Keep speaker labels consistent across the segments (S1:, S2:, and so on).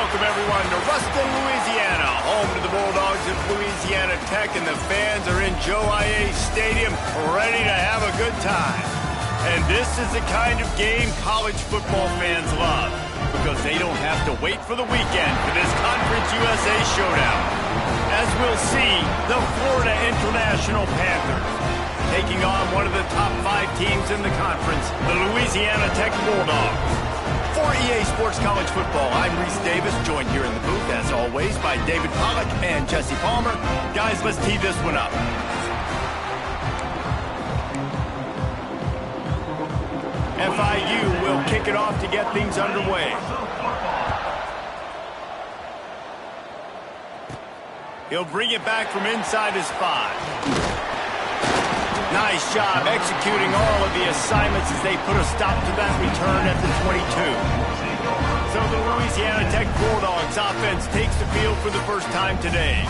S1: welcome everyone to Ruston, Louisiana, home to the Bulldogs of Louisiana Tech, and the fans are in Joe I.A. Stadium ready to have a good time. And this is the kind of game college football fans love, because they don't have to wait for the weekend for this Conference USA showdown. As we'll see, the Florida International Panthers taking on one of the top 5 teams in the conference, the Louisiana Tech Bulldogs. For EA Sports College Football, I'm Reese Davis, joined here in the booth, as always, by David Pollack and Jesse Palmer. Guys, let's tee this one up. FIU will kick it off to get things underway. He'll bring it back from inside his 5. Nice job executing all of the assignments as they put a stop to that return at the 22. So the Louisiana Tech Bulldogs offense takes the field for the first time today.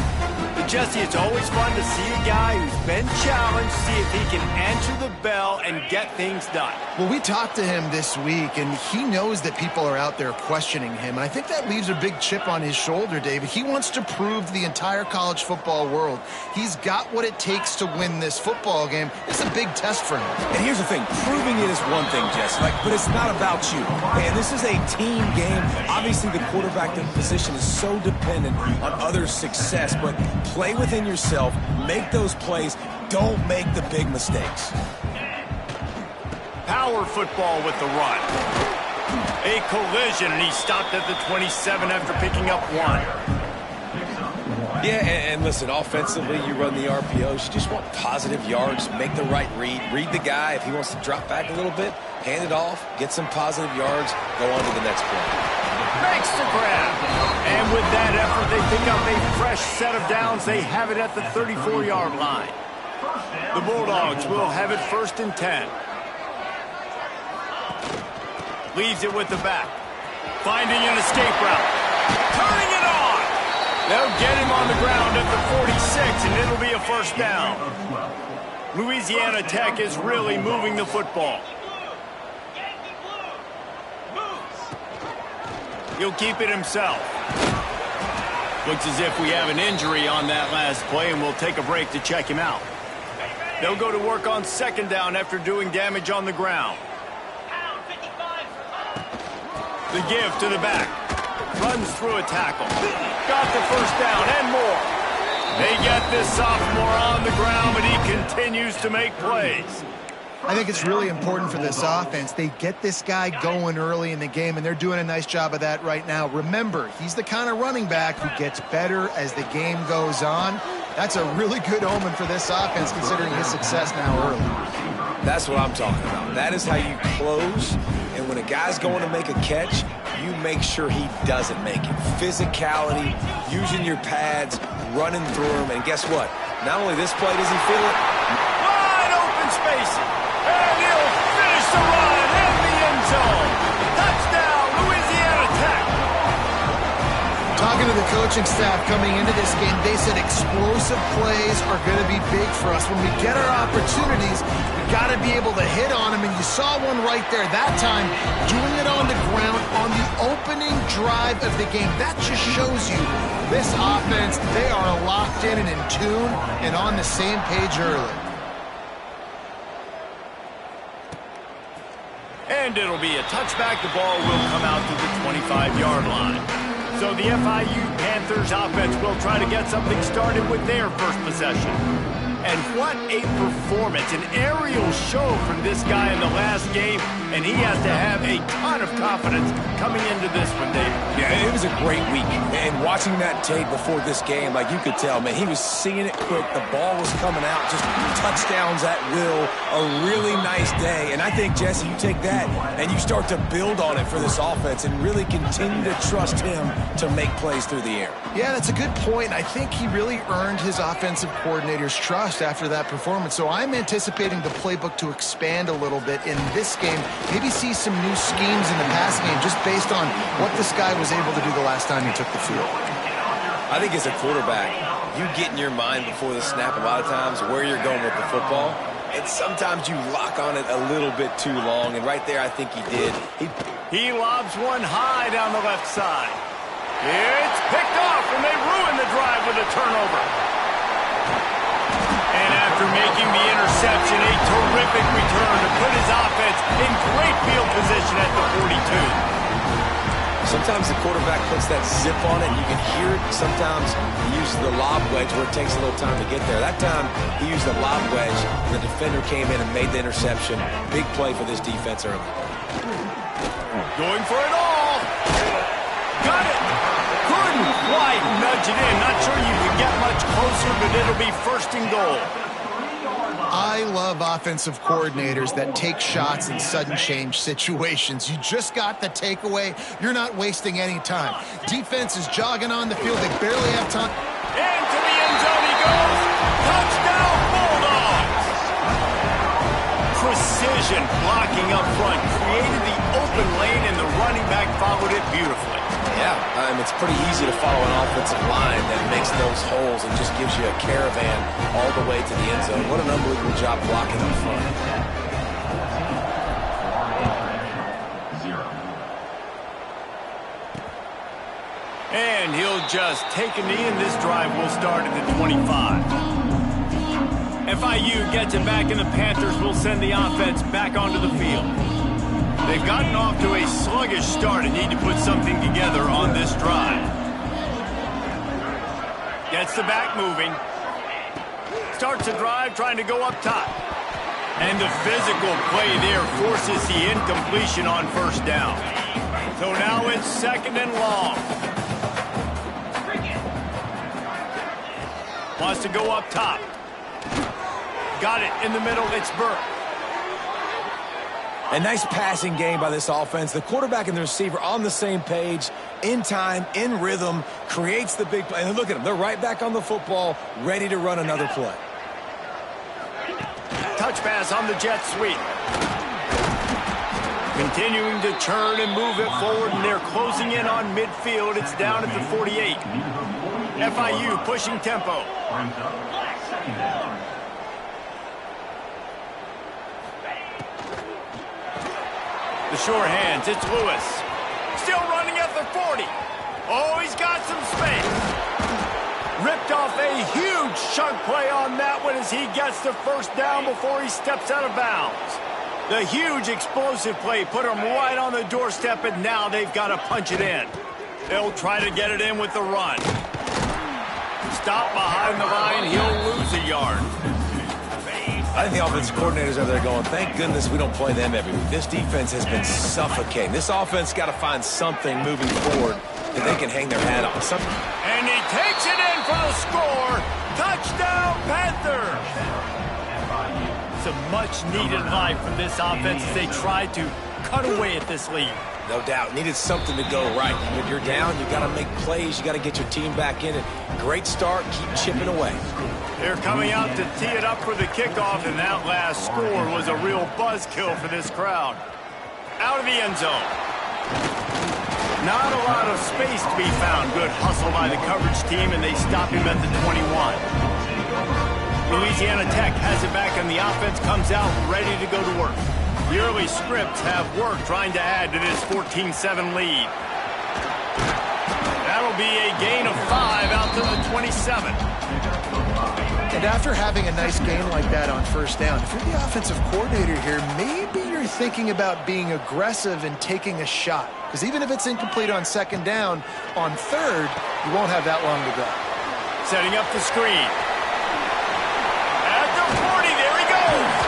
S1: But Jesse, it's always fun to see a guy who's been challenged, see if he can answer the bell and get things done.
S2: Well, we talked to him this week, and he knows that people are out there questioning him. And I think that leaves a big chip on his shoulder, David. He wants to prove to the entire college football world he's got what it takes to win this football game. It's a big test for him.
S3: And here's the thing. Proving it is one thing, Jesse, but it's not about you. And this is a team game. Obviously, the quarterback position is so dependent on others' success, but play within yourself, make those plays, don't make the big mistakes.
S1: Power football with the run. A collision, and he stopped at the 27 after picking up 1.
S3: Yeah, and listen, offensively, you run the RPOs. You just want positive yards, make the right read the guy. If he wants to drop back a little bit, hand it off, get some positive yards, go on to the next play.
S1: Makes the grab. And with that effort, they pick up a fresh set of downs. They have it at the 34-yard line. The Bulldogs will have it 1st and 10. Leaves it with the back. Finding an escape route. Turning it on. They'll get him on the ground at the 46, and it'll be a 1st down. Louisiana Tech is really moving the football. He'll keep it himself. Looks as if we have an injury on that last play, and we'll take a break to check him out. They'll go to work on 2nd down after doing damage on the ground. The give to the back. Runs through a tackle. Got the 1st down and more. They get this sophomore on the ground, but he continues to make plays.
S2: I think it's really important for this offense. They get this guy going early in the game, and they're doing a nice job of that right now. Remember, he's the kind of running back who gets better as the game goes on. That's a really good omen for this offense, considering his success now early.
S3: That's what I'm talking about. That is how you close, and when a guy's going to make a catch, you make sure he doesn't make it. Physicality, using your pads, running through him, and guess what? Not only this play does he feel it.
S1: Wide open spacing. And he'll finish the run in the end zone. Touchdown, Louisiana Tech.
S2: Talking to the coaching staff coming into this game, they said explosive plays are going to be big for us. When we get our opportunities, we got to be able to hit on them, and you saw one right there that time, doing it on the ground on the opening drive of the game. That just shows you this offense, they are locked in and in tune and on the same page early.
S1: And it'll be a touchback. The ball will come out to the 25-yard line. So the FIU Panthers offense will try to get something started with their first possession. And what a performance, an aerial show from this guy in the last game, and he has to have a ton of confidence coming into this one, David.
S3: Yeah, it was a great week, and watching that tape before this game, like you could tell, man, he was seeing it quick, the ball was coming out, just touchdowns at will, a really nice day, and I think, Jesse, you take that and you start to build on it for this offense and really continue to trust him to make plays through the air.
S2: Yeah, that's a good point. I think he really earned his offensive coordinator's trust after that performance. So I'm anticipating the playbook to expand a little bit in this game. Maybe see some new schemes in the passing game just based on what this guy was able to do the last time he took the field.
S3: I think as a quarterback, you get in your mind before the snap a lot of times where you're going with the football. And sometimes you lock on it a little bit too long. And right there, I think he did.
S1: He lobs one high down the left side. It's picked off, and they ruin the drive with a turnover. And after making the interception, a terrific return to put his offense in great field position at the 42.
S3: Sometimes the quarterback puts that zip on it, and you can hear it. Sometimes he uses the lob wedge where it takes a little time to get there. That time, he used the lob wedge, and the defender came in and made the interception. Big play for this defense early.
S1: Going for it all. Got it. Couldn't quite nudge it in. Not sure you could get much closer, but it'll be first and goal.
S2: I love offensive coordinators that take shots in sudden change situations. You just got the takeaway. You're not wasting any time. Defense is jogging on the field. They barely have time.
S1: Into the end zone he goes. Touchdown, Bulldogs. Precision blocking up front. Created the open lane, and the running back followed it beautifully.
S3: Yeah, it's pretty easy to follow an offensive line that makes those holes and just gives you a caravan all the way to the end zone. What an unbelievable job blocking up front.
S1: And he'll just take a knee, and this drive will start at the 25. FIU gets it back, and the Panthers will send the offense back onto the field. They've gotten off to a sluggish start and need to put something together on this drive. Gets the back moving. Starts the drive trying to go up top. And the physical play there forces the incompletion on first down. So now it's second and long. Wants to go up top. Got it in the middle. It's Burke.
S3: A nice passing game by this offense. The quarterback and the receiver on the same page, in time, in rhythm, creates the big play. And look at them. They're right back on the football, ready to run another play.
S1: Touch pass on the jet sweep. Continuing to turn and move it forward, and they're closing in on midfield. It's down at the 48. FIU pushing tempo. The sure hands, it's Lewis. Still running at the 40. Oh, he's got some space. Ripped off a huge chunk play on that one as he gets the first down before he steps out of bounds. The huge explosive play put him right on the doorstep, and now they've got to punch it in. They'll try to get it in with the run. Stop behind the line, he'll lose a yard.
S3: I think the offensive coordinators over there going, thank goodness we don't play them every week. This defense has been suffocating. This offense got to find something moving forward that they can hang their hat on. Something.
S1: And he takes it in for the score. Touchdown, Panthers. It's a much-needed life for this offense as they try to cut away at this lead.
S3: No doubt. Needed something to go right. When you're down, you got to make plays. You got to get your team back in it. Great start. Keep chipping away.
S1: They're coming out to tee it up for the kickoff, and that last score was a real buzzkill for this crowd. Out of the end zone. Not a lot of space to be found. Good hustle by the coverage team, and they stop him at the 21. Louisiana Tech has it back, and the offense comes out ready to go to work. The early scripts have worked trying to add to this 14-7 lead. That'll be a gain of 5 out to the 27.
S2: And after having a nice game like that on first down, if you're the offensive coordinator here, maybe you're thinking about being aggressive and taking a shot. Because even if it's incomplete on second down, on third, you won't have that long to go.
S1: Setting up the screen. At the 40, there he goes.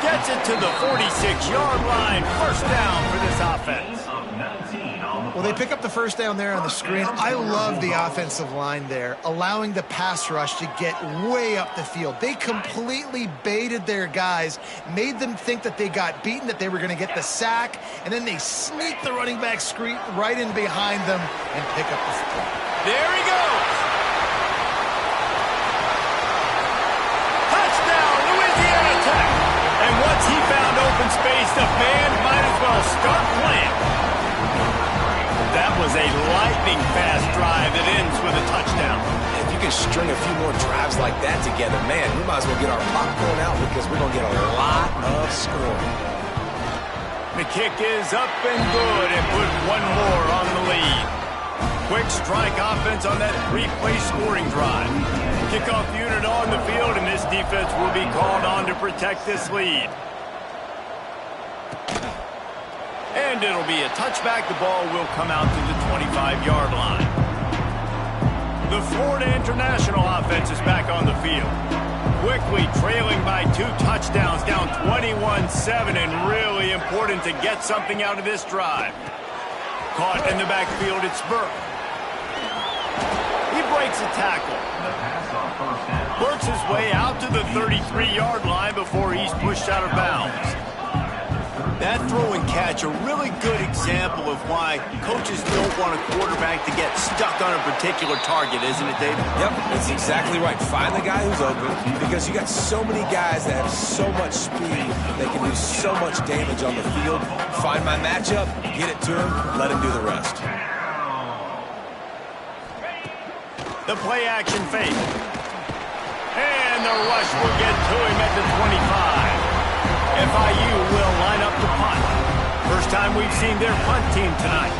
S1: Gets it to the 46-yard line. First down for this offense.
S2: Well, they pick up the first down there on the screen. I love the offensive line there, allowing the pass rush to get way up the field. They completely baited their guys, made them think that they got beaten, that they were going to get the sack, and then they sneak the running back screen right in behind them and pick up the football.
S1: There he goes. Touchdown, Louisiana Tech. And once he found open space, the band might as well start playing. That was a lightning-fast drive that ends with a touchdown.
S3: If you can string a few more drives like that together, man, we might as well get our popcorn out because we're going to get a lot of scoring.
S1: The kick is up and good and put one more on the lead. Quick strike offense on that three-play scoring drive. Kickoff unit on the field, and this defense will be called on to protect this lead. And it'll be a touchback. The ball will come out to the 25-yard line. The Florida International offense is back on the field. Quickly trailing by 2 touchdowns, down 21-7, and really important to get something out of this drive. Caught in the backfield, it's Burke. He breaks a tackle. Works his way out to the 33-yard line before he's pushed out of bounds. That throw and catch, a really good example of why coaches don't want a quarterback to get stuck on a particular target, isn't it, David?
S3: Yep, that's exactly right. Find the guy who's open, because you got so many guys that have so much speed, they can do so much damage on the field. Find my matchup, get it to him, let him do the rest.
S1: The play-action fake. And the rush will get to him at the 25. FIU will line up to punt. First time we've seen their punt team tonight.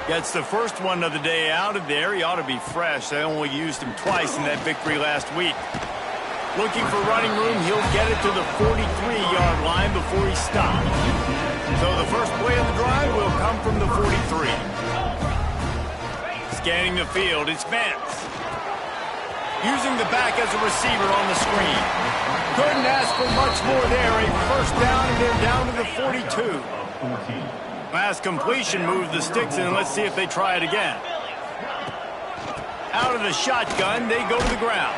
S1: Gets the first one of the day out of there. He ought to be fresh. They only used him twice in that victory last week. Looking for running room. He'll get it to the 43-yard line before he stops. So the first play of the drive will come from the 43. Scanning the field, it's Vance. Using the back as a receiver on the screen. Couldn't ask for much more there. A first down, and they're down to the 42. Last completion moved the sticks, and let's see if they try it again. Out of the shotgun, they go to the ground.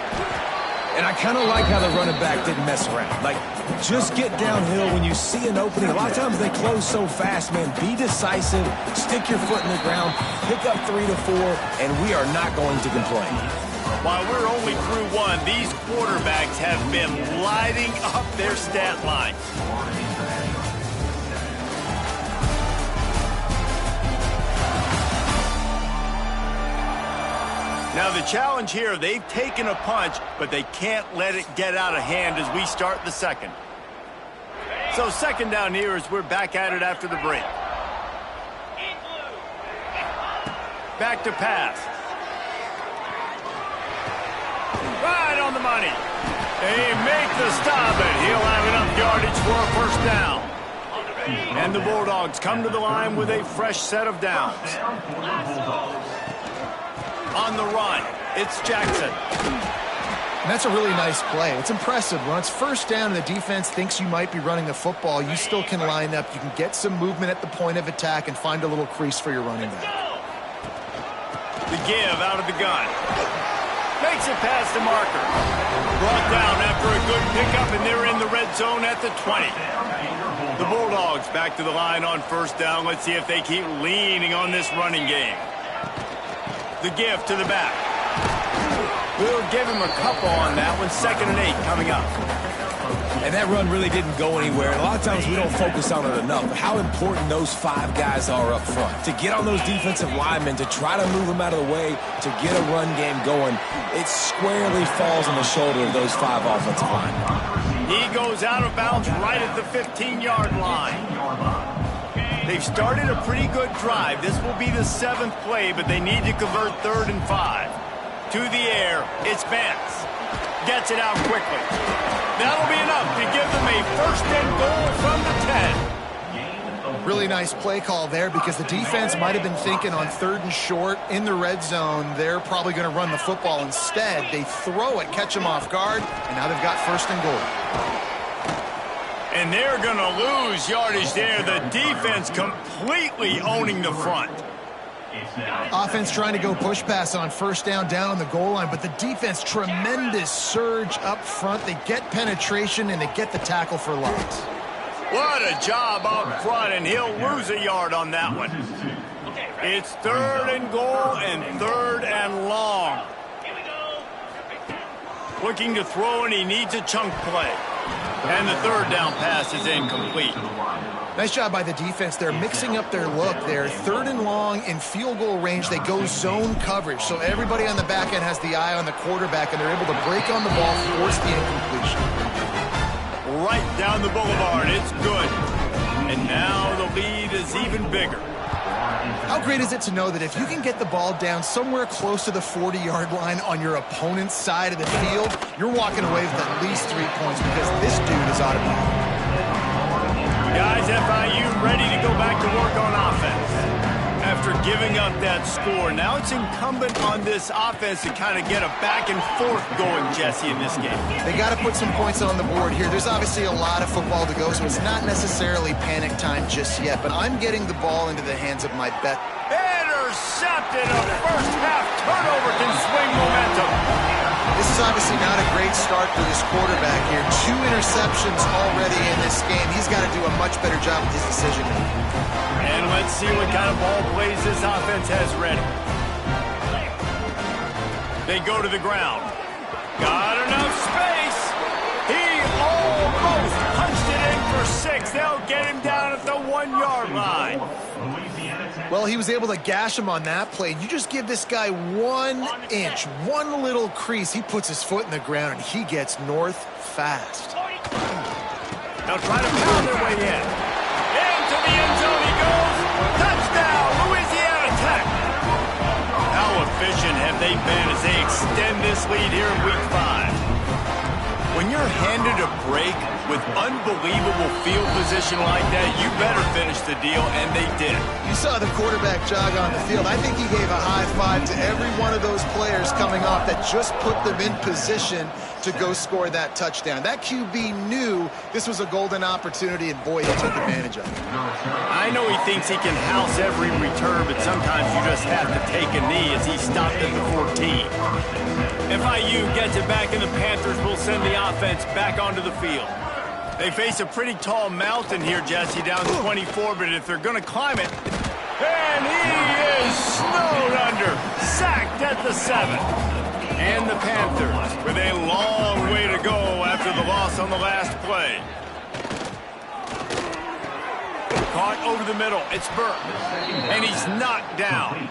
S3: And I kind of like how the running back didn't mess around. Like, just get downhill when you see an opening. A lot of times they close so fast, man. Be decisive, stick your foot in the ground, pick up 3 to 4, and we are not going to complain.
S1: While we're only through one, these quarterbacks have been lighting up their stat line. Now the challenge here, they've taken a punch, but they can't let it get out of hand as we start the second. So second down here as we're back at it after the break. Back to pass. Right on the money. They make the stop, and he'll have enough yardage for a first down. And the Bulldogs come to the line with a fresh set of downs. On the run, it's Jackson.
S2: And that's a really nice play. It's impressive. When it's first down and the defense thinks you might be running the football, you still can line up. You can get some movement at the point of attack and find a little crease for your running back.
S1: The give out of the gun. Makes it past the marker. Brought down after a good pickup, and they're in the red zone at the 20. The Bulldogs back to the line on first down. Let's see if they keep leaning on this running game. The give to the back. We'll give him a couple on that one. 2nd and 8 coming up.
S3: And that run really didn't go anywhere. And a lot of times we don't focus on it enough, but how important those 5 guys are up front. To get on those defensive linemen, to try to move them out of the way, to get a run game going, it squarely falls on the shoulder of those 5 offensive linemen.
S1: He goes out of bounds right at the 15-yard line. They've started a pretty good drive. This will be the 7th play, but they need to convert 3rd and 5. To the air, it's Vance. Gets it out quickly. That'll be enough to give them a 1st and goal from the 10.
S2: Really nice play call there because the defense might have been thinking on 3rd and short in the red zone. They're probably going to run the football instead. They throw it, catch them off guard, and now they've got 1st and goal.
S1: And they're going to lose yardage there. The defense completely owning the front.
S2: Offense trying to go push pass on 1st down on the goal line, but the defense, tremendous surge up front. They get penetration, and they get the tackle for loss.
S1: What a job up front, and he'll lose a yard on that one. It's 3rd and goal and 3rd and long. Looking to throw, and he needs a chunk play. And the 3rd down pass is incomplete.
S2: Nice job by the defense. They're mixing up their look. They're 3rd and long in field goal range. They go zone coverage. So everybody on the back end has the eye on the quarterback, and they're able to break on the ball, force the incompletion.
S1: Right down the boulevard. It's good. And now the lead is even bigger.
S2: How great is it to know that if you can get the ball down somewhere close to the 40-yard line on your opponent's side of the field, you're walking away with at least 3 points because this dude is automatic.
S1: Guys, FIU ready to go back to work on offense. After giving up that score, now it's incumbent on this offense to kind of get a back and forth going, Jesse, in this game.
S2: They got to put some points on the board here. There's obviously a lot of football to go, so it's not necessarily panic time just yet, but I'm getting the ball into the hands of my bet.
S1: Intercepted. A first half turnover can swing momentum.
S2: This is obviously not a great start for this quarterback here. 2 interceptions already in this game. He's got to do a much better job with his decision making.
S1: And let's see what kind of ball plays this offense has ready. They go to the ground. Got enough space. He almost punched it in for 6. They'll get him down at the 1-yard line.
S2: Well, he was able to gash him on that play. You just give this guy 1 inch, one little crease. He puts his foot in the ground, and he gets north fast.
S1: They'll try to pound their way in. Into the end zone he goes. Touchdown, Louisiana Tech. How efficient have they been as they extend this lead here in Week 5? When you're handed a break with unbelievable field position like that, you better finish the deal, and they did.
S2: You saw the quarterback jog on the field. I think he gave a high five to every one of those players coming off that just put them in position to go score that touchdown. That QB knew this was a golden opportunity, and boy, he took advantage of it.
S1: I know he thinks he can house every return, but sometimes you just have to take a knee as he stopped at the 14. FIU gets it back, and the Panthers will send the offense back onto the field. They face a pretty tall mountain here, Jesse, down 24, but if they're going to climb it, and he is snowed under, sacked at the 7. And the Panthers with a long way to go after the loss on the last play. Caught over the middle, it's Burke, and he's knocked down.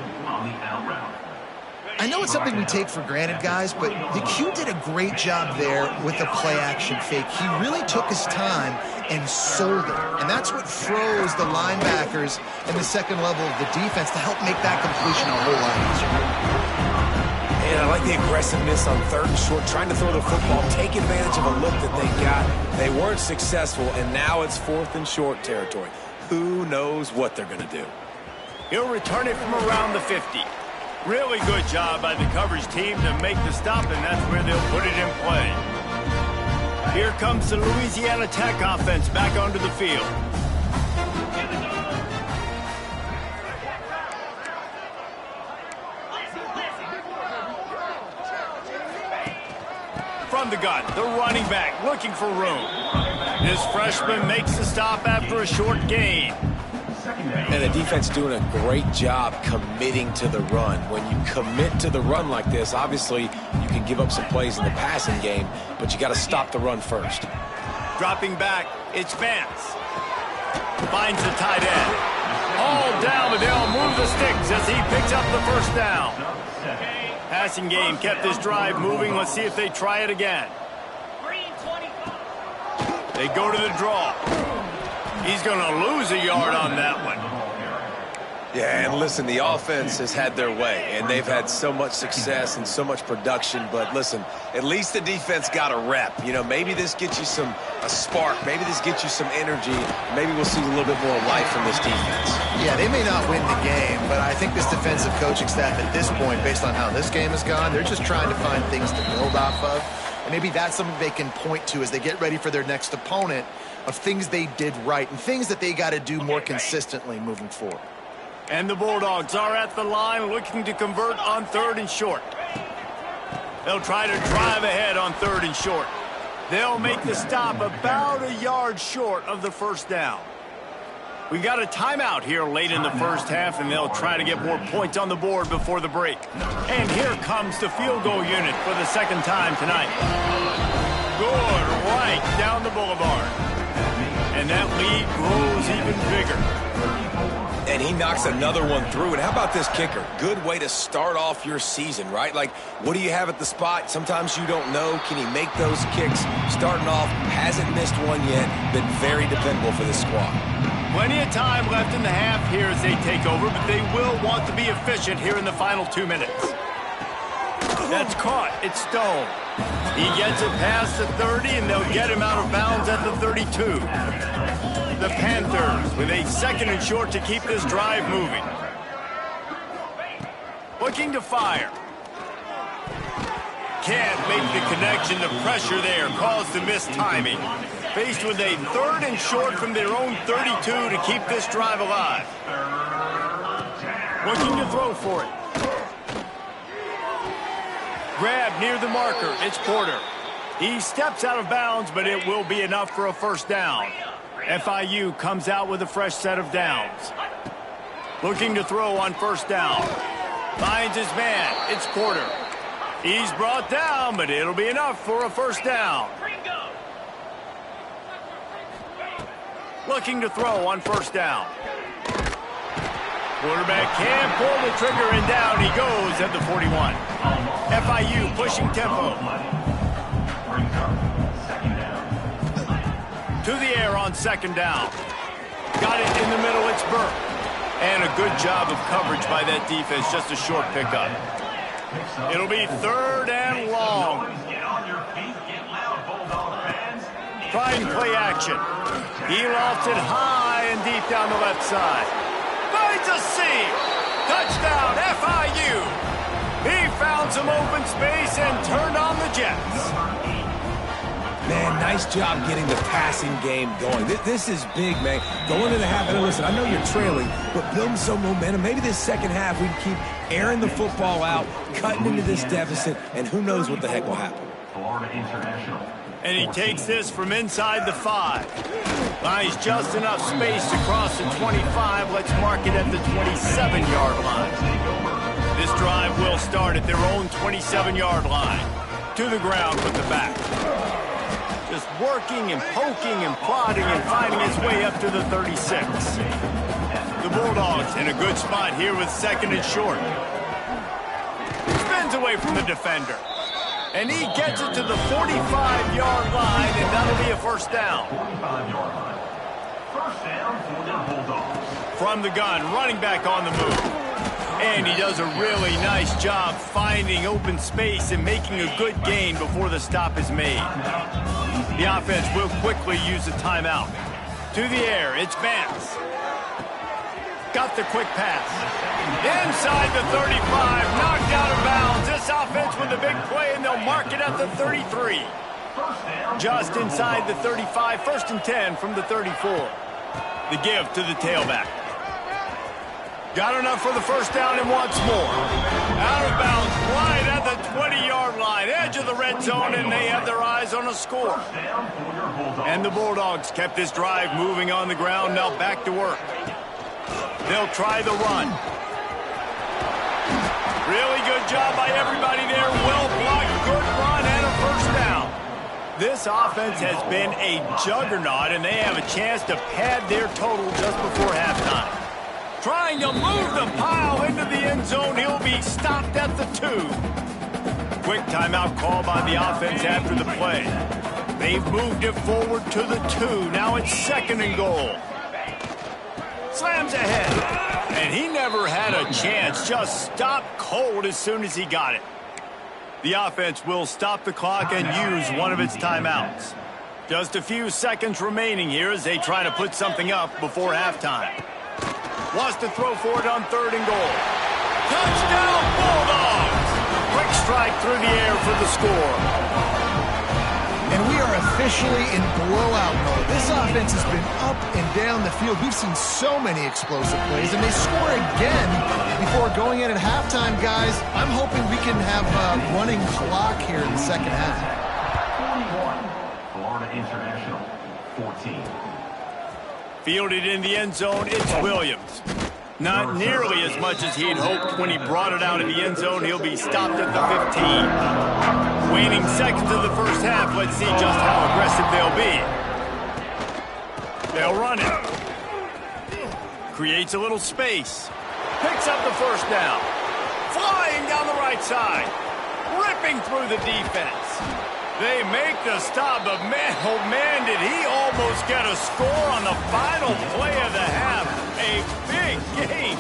S2: I know it's something we take for granted, guys, but the Q did a great job there with the play-action fake. He really took his time and sold it, and that's what froze the linebackers and the second level of the defense to help make that completion a whole lot easier.
S3: And I like the aggressiveness on 3rd and short, trying to throw the football, take advantage of a look that they got. They weren't successful, and now it's 4th and short territory. Who knows what they're going to do?
S1: He'll return it from around the 50. Really good job by the coverage team to make the stop, and that's where they'll put it in play. Here comes the Louisiana Tech offense back onto the field. From the gun, the running back looking for room. This freshman makes the stop after a short gain.
S3: And the defense doing a great job committing to the run. When you commit to the run like this, obviously you can give up some plays in the passing game, but you got to stop the run first.
S1: Dropping back, it's Vance. Finds the tight end. All down, but they'll move the sticks as he picks up the first down. Passing game kept this drive moving. Let's see if they try it again. They go to the draw. He's going to lose a yard on that one.
S3: Yeah, and listen, the offense has had their way, and they've had so much success and so much production. But listen, at least the defense got a rep. You know, maybe this gets you a spark. Maybe this gets you some energy. Maybe we'll see a little bit more life from this defense.
S2: Yeah, they may not win the game, but I think this defensive coaching staff at this point, based on how this game has gone, they're just trying to find things to build off of. And maybe that's something they can point to as they get ready for their next opponent, of things they did right and things that they got to do more consistently moving forward.
S1: And the Bulldogs are at the line looking to convert on 3rd and short. They'll try to drive ahead on 3rd and short. They'll make the stop about a yard short of the first down. We got a timeout here late in the first half, and they'll try to get more points on the board before the break. And here comes the field goal unit for the second time tonight. Good right down the boulevard. And that lead grows even bigger.
S3: And he knocks another one through. And how about this kicker? Good way to start off your season, right? Like, what do you have at the spot? Sometimes you don't know. Can he make those kicks? Starting off, hasn't missed one yet. Been very dependable for this squad.
S1: Plenty of time left in the half here as they take over, but they will want to be efficient here in the final 2 minutes. That's caught. It's Stone. He gets it past the 30, and they'll get him out of bounds at the 32. The Panthers with a 2nd and short to keep this drive moving. Looking to fire. Can't make the connection. The pressure there caused the missed timing. Faced with a 3rd and short from their own 32 to keep this drive alive. Looking to throw for it. Grab near the marker. It's Porter. He steps out of bounds, but it will be enough for a first down. FIU comes out with a fresh set of downs. Looking to throw on first down. Finds his man. It's Porter. He's brought down, but it'll be enough for a first down. Looking to throw on first down. Quarterback can't pull the trigger, and down he goes at the 41. FIU pushing tempo. To the air on 2nd down. Got it in the middle, it's Burke. And a good job of coverage by that defense, just a short pickup. It'll be 3rd and long. Trying play action. He lofts it high and deep down the left side. Finds a seam. Touchdown, FIU. He found some open space and turned on the Jets.
S3: Man, nice job getting the passing game going. This is big, man. Going into the half, and listen, I know you're trailing, but building some momentum. Maybe this second half we can keep airing the football out, cutting into this deficit, and who knows what the heck will happen.
S1: And he takes this from inside the 5. Finds just enough space to cross the 25. Let's mark it at the 27-yard line. This drive will start at their own 27-yard line. To the ground with the back. Just working and poking and plodding and finding his way up to the 36. The Bulldogs in a good spot here with 2nd and short. Spins away from the defender. And he gets it to the 45-yard line, and that'll be a first down. From the gun, running back on the move. And he does a really nice job finding open space and making a good gain before the stop is made. The offense will quickly use a timeout. To the air, it's Vance. Got the quick pass. Inside the 35, knocked out of bounds. This offense with a big play, and they'll mark it at the 33. Just inside the 35, 1st and 10 from the 34. The give to the tailback. Got enough for the first down and wants more. Out of bounds, right at the 20-yard line, edge of the red zone, and they have their eyes on a score. And the Bulldogs kept this drive moving on the ground, now back to work. They'll try the run. Really good job by everybody there. Well blocked, good run, and a first down. This offense has been a juggernaut, and they have a chance to pad their total just before halftime. Trying to move the pile into the end zone. He'll be stopped at the 2. Quick timeout call by the offense after the play. They've moved it forward to the 2. Now it's 2nd and goal. Slams ahead. And he never had a chance. Just stopped cold as soon as he got it. The offense will stop the clock and use one of its timeouts. Just a few seconds remaining here as they try to put something up before halftime. Wants to throw for it on 3rd and goal. Touchdown, Bulldogs! Quick strike through the air for the score.
S2: And we are officially in blowout mode. This offense has been up and down the field. We've seen so many explosive plays, and they score again before going in at halftime, guys. I'm hoping we can have a running clock here in the second half.
S4: 41, Florida International, 14.
S1: Fielded in the end zone, it's Williams. Not nearly as much as he'd hoped when he brought it out in the end zone. He'll be stopped at the 15. Waning seconds of the first half. Let's see just how aggressive they'll be. They'll run it. Creates a little space. Picks up the first down. Flying down the right side. Ripping through the defense. They make the stop, but man, oh man, did he almost get a score on the final play of the half. A big game.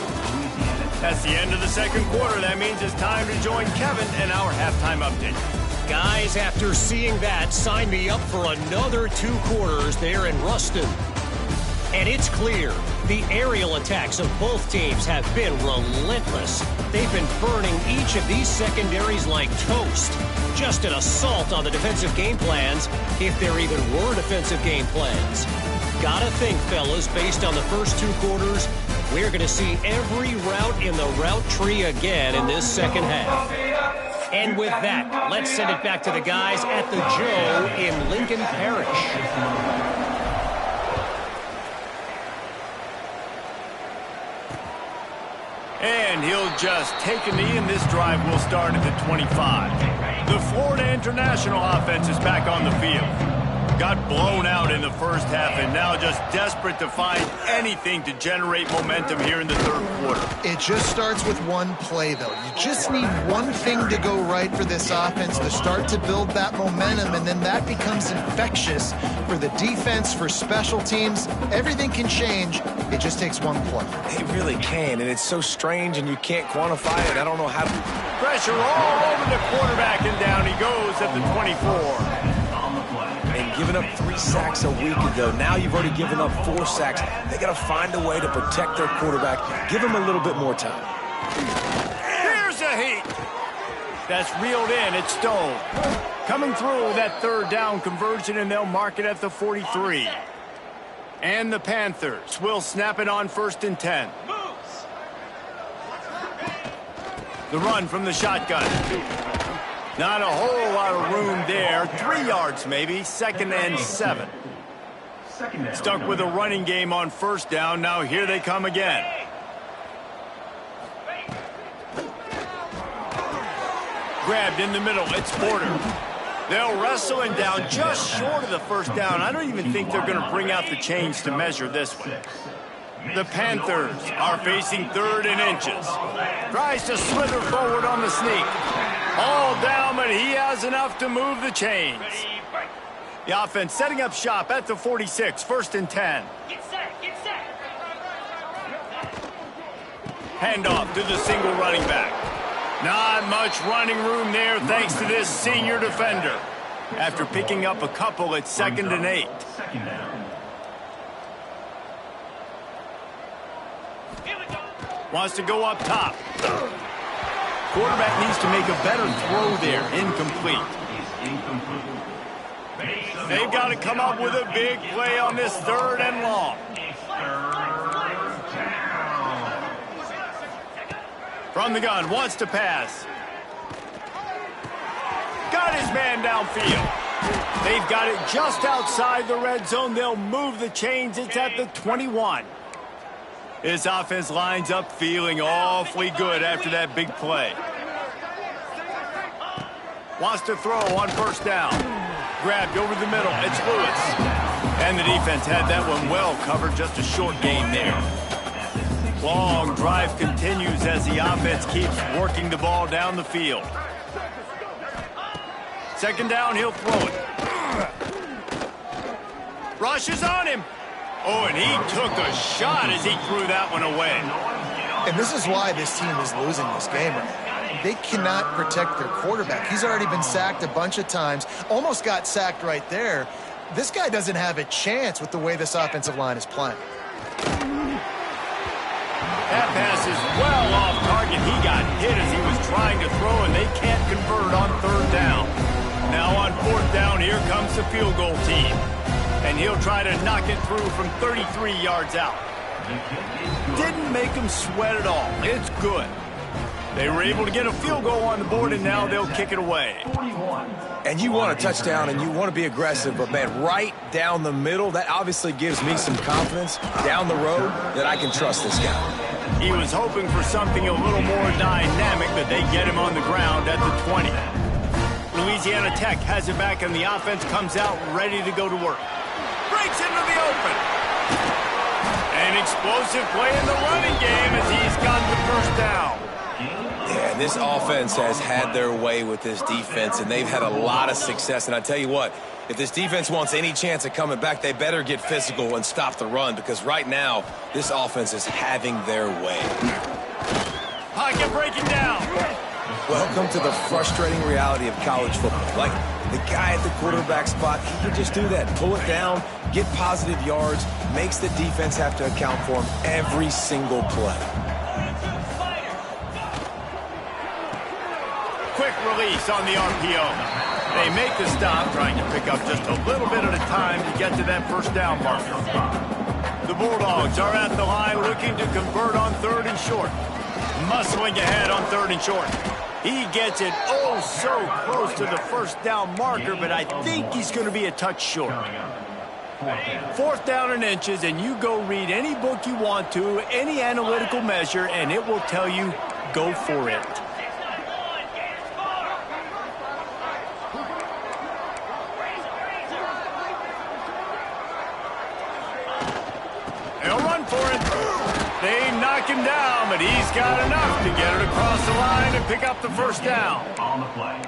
S1: That's the end of the second quarter. That means it's time to join Kevin and our halftime update.
S5: Guys, after seeing that, sign me up for another 2 quarters there in Ruston. And it's clear, the aerial attacks of both teams have been relentless. They've been burning each of these secondaries like toast. Just an assault on the defensive game plans, if there even were defensive game plans. Gotta think, fellas, based on the first 2 quarters, we're going to see every route in the route tree again in this second half. And with that, let's send it back to the guys at the Joe in Lincoln Parish.
S1: And he'll just take a knee, and this drive will start at the 25. The Florida International offense is back on the field. Got blown out in the first half and now just desperate to find anything to generate momentum here in the third quarter.
S2: It just starts with one play, though. You just need one thing to go right for this offense to start to build that momentum, and then that becomes infectious for the defense, for special teams. Everything can change. It just takes one play.
S3: It really can, and it's so strange, and you can't quantify it. I don't know how to...
S1: Pressure all over the quarterback, and down he goes at the 24.
S3: And giving up 3 sacks a week ago. Now you've already given up 4 sacks. They got to find a way to protect their quarterback. Give him a little bit more time.
S1: Here's a heat. That's reeled in. It's Stone. Coming through that third down conversion, and they'll mark it at the 43. And the Panthers will snap it on 1st and 10. The run from the shotgun. Not a whole lot of room there. 3 yards maybe. 2nd and 7. Stuck with a running game on 1st down. Now here they come again. Grabbed in the middle. It's Porter. They'll wrestle him down just short of the 1st down. I don't even think they're going to bring out the chains to measure this one. The Panthers are facing 3rd and inches. Tries to slither forward on the sneak. All down, but he has enough to move the chains. The offense setting up shop at the 46, 1st and 10.
S6: Get set, get set.
S1: Handoff to the single running back. Not much running room there thanks to this senior defender. After picking up a couple, it's 2nd and 8. Wants to go up top. Quarterback needs to make a better throw there. Incomplete. They've got to come up with a big play on this 3rd and long. From the gun, wants to pass. Got his man downfield. They've got it just outside the red zone. They'll move the chains. It's at the 21. This offense lines up feeling awfully good after that big play. Wants to throw on 1st down. Grabbed over the middle. It's Lewis. And the defense had that one well covered. Just a short gain there. Long drive continues as the offense keeps working the ball down the field. 2nd down, he'll throw it. Rushes on him. Oh, and he took a shot as he threw that one away.
S2: And this is why this team is losing this game right now. They cannot protect their quarterback. He's already been sacked a bunch of times. Almost got sacked right there. This guy doesn't have a chance with the way this offensive line is playing.
S1: That pass is well off target. He got hit as he was trying to throw, and they can't convert on 3rd down. Now on 4th down, here comes the field goal team. And he'll try to knock it through from 33 yards out. Didn't make him sweat at all. It's good. They were able to get a field goal on the board, and now they'll kick it away.
S3: And you want a touchdown, and you want to be aggressive, but, man, right down the middle, that obviously gives me some confidence down the road that I can trust this guy.
S1: He was hoping for something a little more dynamic, but they get him on the ground at the 20. Louisiana Tech has it back, and the offense comes out ready to go to work. Breaks into the open. An explosive play in the running game as he's got the 1st down.
S3: Yeah, This offense has had their way with this defense, and they've had a lot of success. And I tell you what, if this defense wants any chance of coming back, they better get physical and stop the run, because right now, this offense is having their way.
S1: Pocket breaking down.
S3: Welcome to the frustrating reality of college football. Like, the guy at the quarterback spot, he can just do that. Pull it down, get positive yards, makes the defense have to account for him every single play.
S1: Quick release on the RPO. They make the stop, trying to pick up just a little bit at a time to get to that first down marker. The Bulldogs are at the line looking to convert on 3rd and short. Muscling ahead on 3rd and short. He gets it oh so close to the first down marker, but I think he's going to be a touch short. 4th down and inches, and you go read any book you want to, any analytical measure, and it will tell you, go for it. They'll run for it. They knock him down, but he's got enough to get it across the line and pick up the first down.
S4: On the play.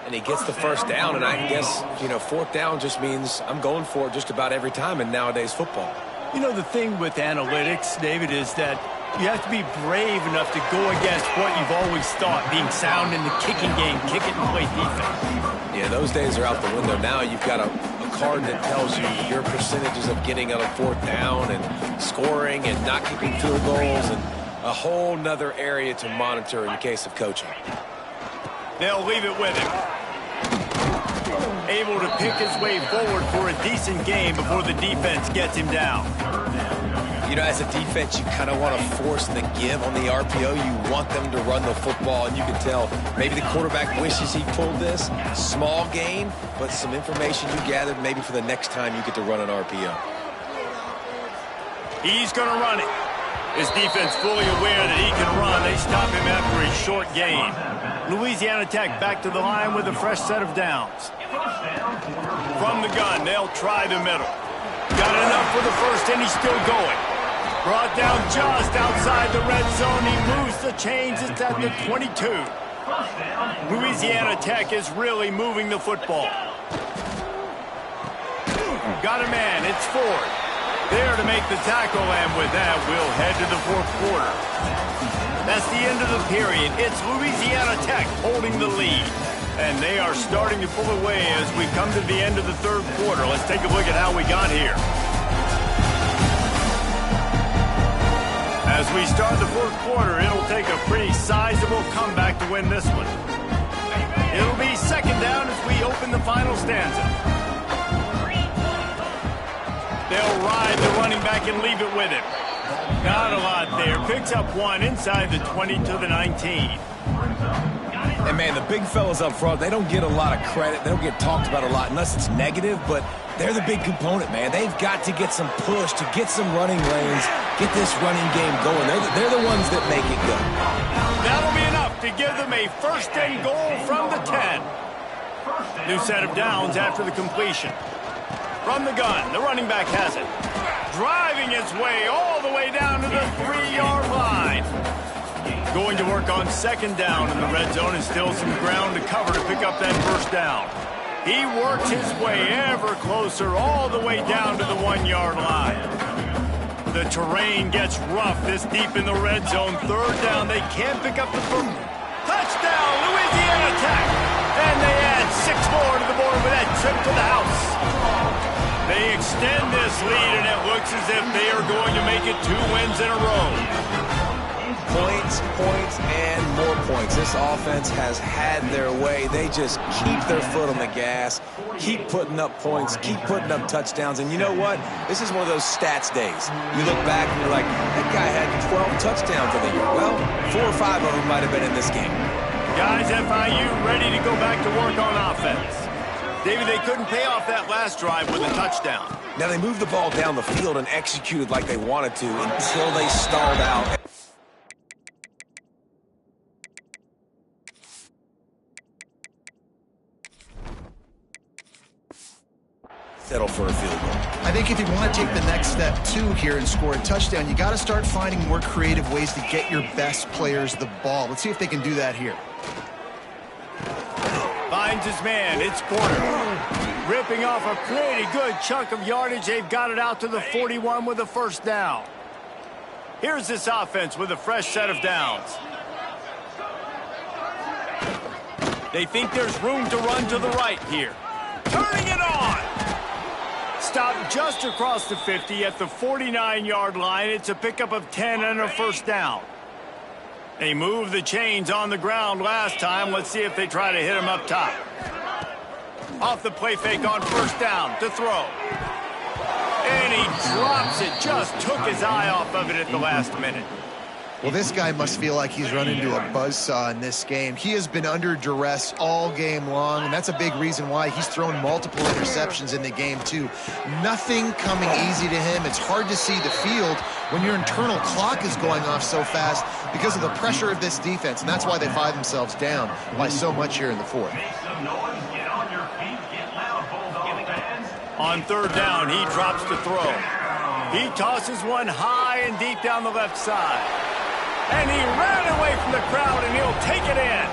S3: And he gets the first down, and I guess, 4th down just means I'm going for it just about every time in nowadays football.
S1: You know, the thing with analytics, David, is that you have to be brave enough to go against what you've always thought, being sound in the kicking game, kick it and play defense.
S3: Yeah, those days are out the window. Now you've got a card that tells you your percentages of getting on a 4th down and scoring and not kicking field goals, and a whole nother area to monitor in the case of coaching.
S1: They'll leave it with him. Able to pick his way forward for a decent game before the defense gets him down.
S3: As a defense, you kind of want to force the give on the RPO. You want them to run the football, and you can tell maybe the quarterback wishes he pulled this. Small gain, but some information you gathered maybe for the next time you get to run an RPO.
S1: He's going to run it. His defense fully aware that he can run. They stop him after a short gain. Louisiana Tech back to the line with a fresh set of downs. From the gun, they'll try the middle. Got enough for the first, and he's still going. Brought down just outside the red zone. He moves the chains. It's at the 22. Louisiana Tech is really moving the football. Got a man. It's Ford. There to make the tackle, and with that, we'll head to the 4th quarter. That's the end of the period. It's Louisiana Tech holding the lead. And they are starting to pull away as we come to the end of the 3rd quarter. Let's take a look at how we got here. As we start the 4th quarter, it'll take a pretty sizable comeback to win this one. It'll be 2nd down as we open the final stanza. They'll ride the running back and leave it with him. Not a lot there. Picks up one inside the 20 to the 19.
S3: And, man, the big fellas up front, they don't get a lot of credit. They don't get talked about a lot unless it's negative, but they're the big component, man. They've got to get some push, to get some running lanes, get this running game going. They're the ones that make it go.
S1: That'll be enough to give them a 1st and goal from the 10. New set of downs after the completion. From the gun, the running back has it. Driving his way all the way down to the 3-yard line. Going to work on 2nd down in the red zone, and still some ground to cover to pick up that 1st down. He works his way ever closer all the way down to the 1-yard line. The terrain gets rough this deep in the red zone. 3rd down, they can't pick up the first. Touchdown, Louisiana Tech! And they add 6 more to the board with that trip to the house. They extend this lead, and it looks as if they are going to make it 2 wins in a row.
S3: Points, points, and more points. This offense has had their way. They just keep their foot on the gas, keep putting up points, keep putting up touchdowns. And you know what? This is one of those stats days. You look back and you're like, that guy had 12 touchdowns in the year. Well, 4 or 5 of them might have been in this game.
S1: Guys, FIU ready to go back to work on offense. David, they couldn't pay off that last drive with a touchdown.
S3: Now, they moved the ball down the field and executed like they wanted to until they stalled out. settle for a field goal.
S2: I think if you want to take the next step, too, here and score a touchdown, you got to start finding more creative ways to get your best players the ball. Let's see if they can do that here.
S1: Finds his man. It's Porter. Ripping off a pretty good chunk of yardage. They've got it out to the 41 with a first down. Here's this offense with a fresh set of downs. They think there's room to run to the right here. Turning it on. Stopped just across the 50 at the 49-yard line. It's a pickup of 10 and a first down. They moved the chains on the ground last time. Let's see if they try to hit him up top. Off the play fake on first down to throw. And he drops it. Just took his eye off of it at the last minute.
S2: Well, this guy must feel like he's run into a buzzsaw in this game. He has been under duress all game long, and that's a big reason why he's thrown multiple interceptions in the game, too. Nothing coming easy to him. It's hard to see the field when your internal clock is going off so fast because of the pressure of this defense, and that's why they find themselves down by so much here in the fourth.
S1: On third down, he drops to throw. He tosses one high and deep down the left side. And he ran away from the crowd, and he'll take it in.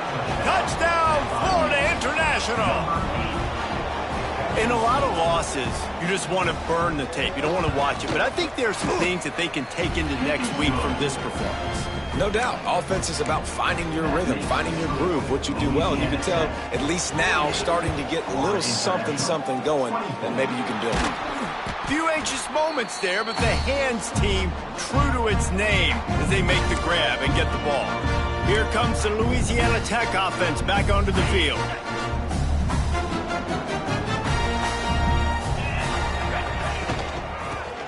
S1: Touchdown, Florida International. In a lot of losses, you just want to burn the tape. You don't want to watch it. But I think there's some things that they can take into next week from this performance.
S3: No doubt. Offense is about finding your rhythm, finding your groove, what you do well. And you can tell, at least now, starting to get a little something going that maybe you can build.
S1: Few anxious moments there, but the hands team true to its name as they make the grab and get the ball. Here comes the Louisiana Tech offense back onto the field.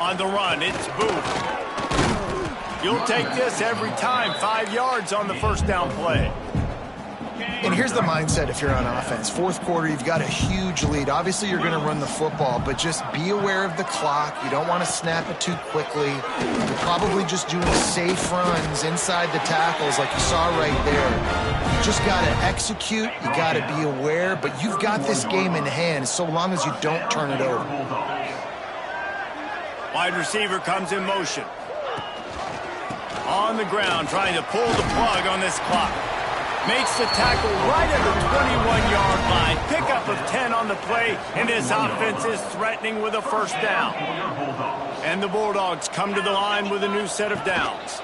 S1: On the run, it's Booth. You'll take this every time. 5 yards on the first down play.
S2: And here's the mindset if you're on offense. Fourth quarter, you've got a huge lead. Obviously, you're going to run the football, but just be aware of the clock. You don't want to snap it too quickly. You're probably just doing safe runs inside the tackles like you saw right there. You just got to execute. You got to be aware, but you've got this game in hand so long as you don't turn it over.
S1: Wide receiver comes in motion. On the ground, trying to pull the plug on this clock. Makes the tackle right at the 21-yard line. Pickup of 10 on the play, and this offense is threatening with a first down. And the Bulldogs come to the line with a new set of downs.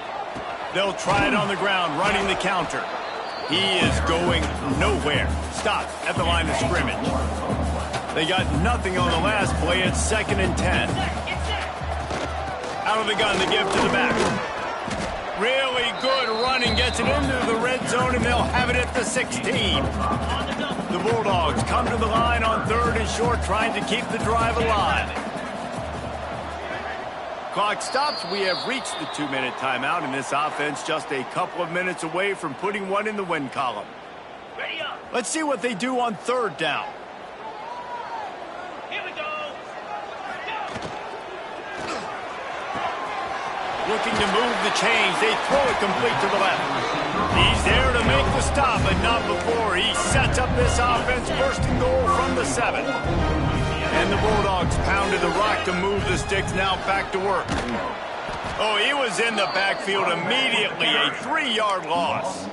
S1: They'll try it on the ground, running the counter. He is going nowhere. Stop at the line of scrimmage. They got nothing on the last play. It's 2nd and 10. Out of the gun, they give to the back. Really good running, gets it into the red zone, and they'll have it at the 16. The Bulldogs come to the line on 3rd and short, trying to keep the drive alive. Clock stops. We have reached the 2-minute timeout, and this offense just a couple of minutes away from putting one in the win column. Let's see what they do on 3rd down. Looking to move the chains. They throw it complete to the left. He's there to make the stop, but not before. He sets up this offense, 1st and goal from the 7. And the Bulldogs pounded the rock to move the sticks. Now back to work. Oh, he was in the backfield immediately. A 3-yard loss.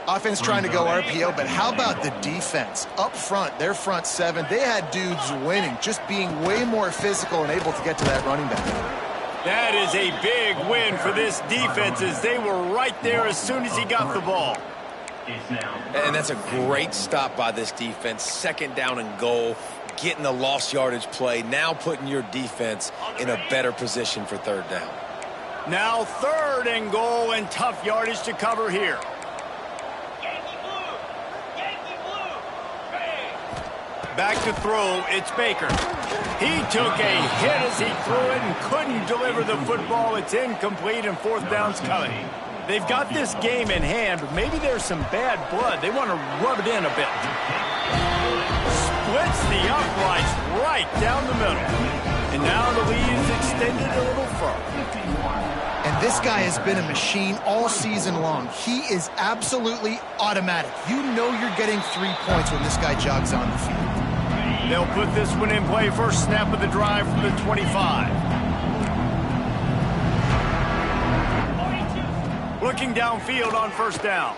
S2: Offense trying to go RPO, but how about the defense? Up front, their front 7, they had dudes winning, just being way more physical and able to get to that running back.
S1: That is a big win for this defense as they were right there as soon as he got the ball.
S3: And that's a great stop by this defense. 2nd down and goal, getting the lost yardage play, now putting your defense in a better position for 3rd down.
S1: Now 3rd and goal and tough yardage to cover here. Back to throw, it's Baker. He took a hit as he threw it and couldn't deliver the football. It's incomplete and 4th down's coming. They've got this game in hand, but maybe there's some bad blood. They want to rub it in a bit. Splits the uprights right down the middle. And now the lead is extended a little further.
S2: And this guy has been a machine all season long. He is absolutely automatic. You know you're getting 3 points when this guy jogs on the field.
S1: They'll put this one in play. First snap of the drive from the 25. Looking downfield on first down.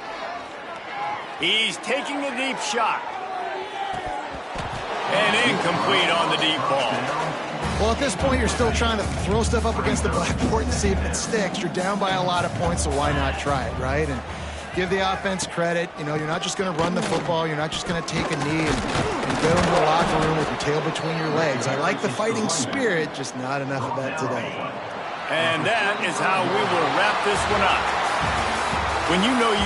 S1: He's taking a deep shot. And incomplete on the deep ball.
S2: Well, at this point, you're still trying to throw stuff up against the blackboard and see if it sticks. You're down by a lot of points, so why not try it, right? And give the offense credit. You know, you're not just going to run the football. You're not just going to take a knee and go into the locker room with your tail between your legs. I like the fighting spirit, just not enough of that today.
S1: And that is how we will wrap this one up. When you know you